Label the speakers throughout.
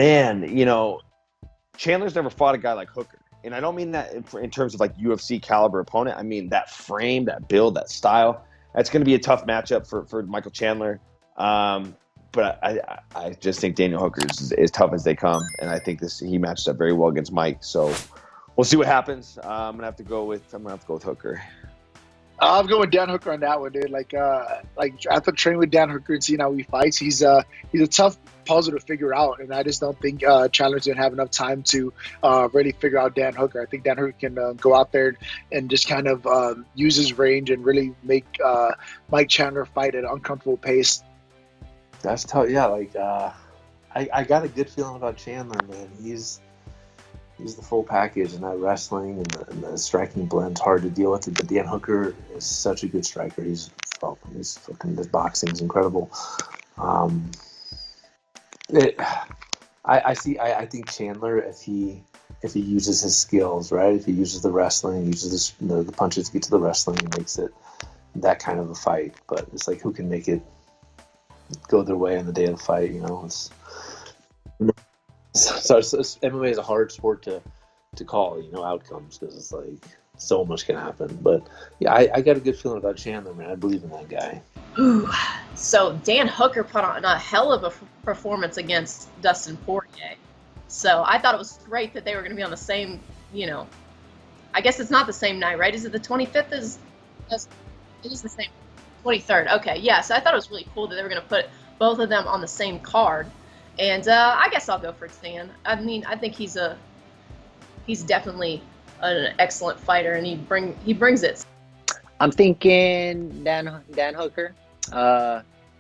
Speaker 1: Man, Chandler's never fought a guy like Hooker. And I don't mean that in terms of like UFC caliber opponent. I mean that frame, that build, that style. That's going to be a tough matchup for Michael Chandler. But I just think Daniel Hooker is as tough as they come. And I think he matched up very well against Mike. So we'll see what happens. I'm gonna have to go with Hooker.
Speaker 2: I'm going with Dan Hooker on that one, dude. After training with Dan Hooker and seeing how he fights, he's a tough puzzle to figure out, and I just don't think Chandler's gonna have enough time to really figure out Dan Hooker. I think Dan Hooker can go out there and just kind of use his range and really make Mike Chandler fight at an uncomfortable pace.
Speaker 3: That's tough. Yeah, I got a good feeling about Chandler, man. He's the full package, and that wrestling and the striking blend's hard to deal with. But Dan Hooker is such a good striker. His boxing is incredible. I think Chandler, if he uses his skills, right? If he uses the wrestling, uses the punches to get to the wrestling, he makes it that kind of a fight. But it's like, who can make it go their way on the day of the fight? So MMA is a hard sport to call, outcomes, because it's like so much can happen. But yeah, I got a good feeling about Chandler, man. I believe in that guy.
Speaker 4: Ooh. So Dan Hooker put on a hell of a performance against Dustin Poirier. So I thought it was great that they were going to be on the same, I guess it's not the same night, right? Is it the 25th? It is the same. 23rd. Okay, yeah. So I thought it was really cool that they were going to put both of them on the same card. And I guess I'll go for Dan. I mean, I think he's definitely an excellent fighter, and he brings it.
Speaker 5: I'm thinking Dan Hooker.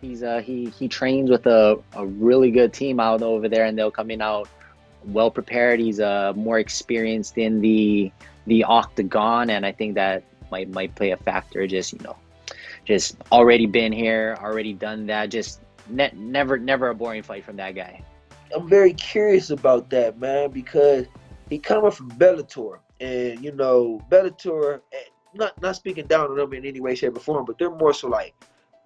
Speaker 5: He trains with a really good team out over there, and they'll come in out well prepared. He's more experienced in the octagon, and I think that might play a factor. Just already been here, already done that. Just never a boring fight from that guy.
Speaker 6: I'm very curious about that, man, because he coming from Bellator, and Bellator, not speaking down on them in any way, shape, or form, but they're more so like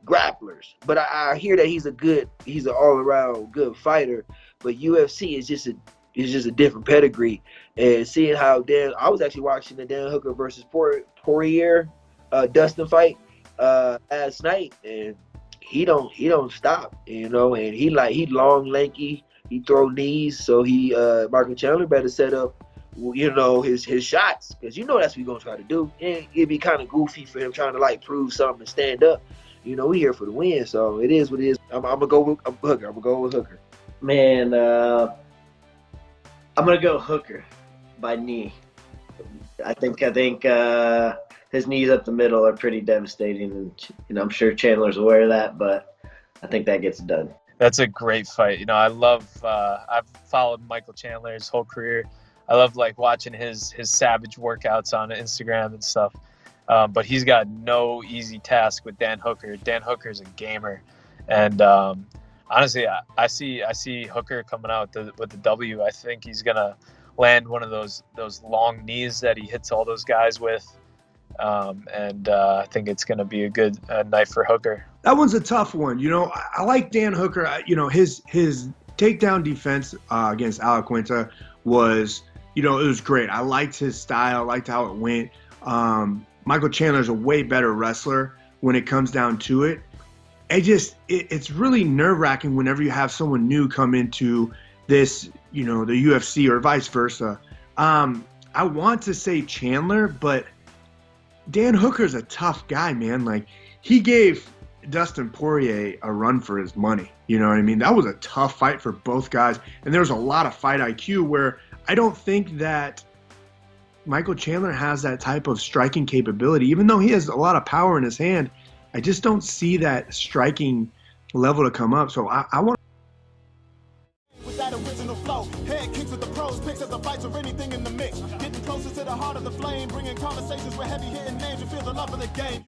Speaker 6: grapplers. But I hear that he's an all around good fighter. But UFC is just a different pedigree. And seeing how I was actually watching the Dan Hooker versus Poirier Dustin fight last night, and he don't stop, and he long, lanky, he throw knees, so Michael Chandler better set up his shots, because that's what he's gonna try to do. And it'd be kind of goofy for him trying to prove something and stand up. We here for the win, so it is what it is. I'm gonna go with Hooker. Hooker.
Speaker 7: Man, I'm gonna go Hooker by knee. I think his knees up the middle are pretty devastating, and I'm sure Chandler's aware of that, but I think that gets it done.
Speaker 8: That's a great fight. I love. I've followed Michael Chandler his whole career. I love watching his savage workouts on Instagram and stuff. But he's got no easy task with Dan Hooker. Dan Hooker's a gamer, and honestly, I see Hooker coming out with the W. I think he's gonna land one of those long knees that he hits all those guys with. And I think it's going to be a good night for Hooker.
Speaker 9: That one's a tough one. I like Dan Hooker. His takedown defense against Alaquinta was, it was great. I liked his style. I liked how it went. Michael Chandler's a way better wrestler when it comes down to it. It's really nerve-wracking whenever you have someone new come into this, the UFC or vice versa. I want to say Chandler, but Dan Hooker's a tough guy, man. He gave Dustin Poirier a run for his money. You know what I mean? That was a tough fight for both guys. And there was a lot of fight IQ where I don't think that Michael Chandler has that type of striking capability. Even though he has a lot of power in his hand, I just don't see that striking level to come up. So I want
Speaker 10: with that original flow, head kicks with the pros, picks up the fights or anything in the mix. Getting closer to the heart of the flame, bringing conversations with heavy hitting names. You feel the love of the game.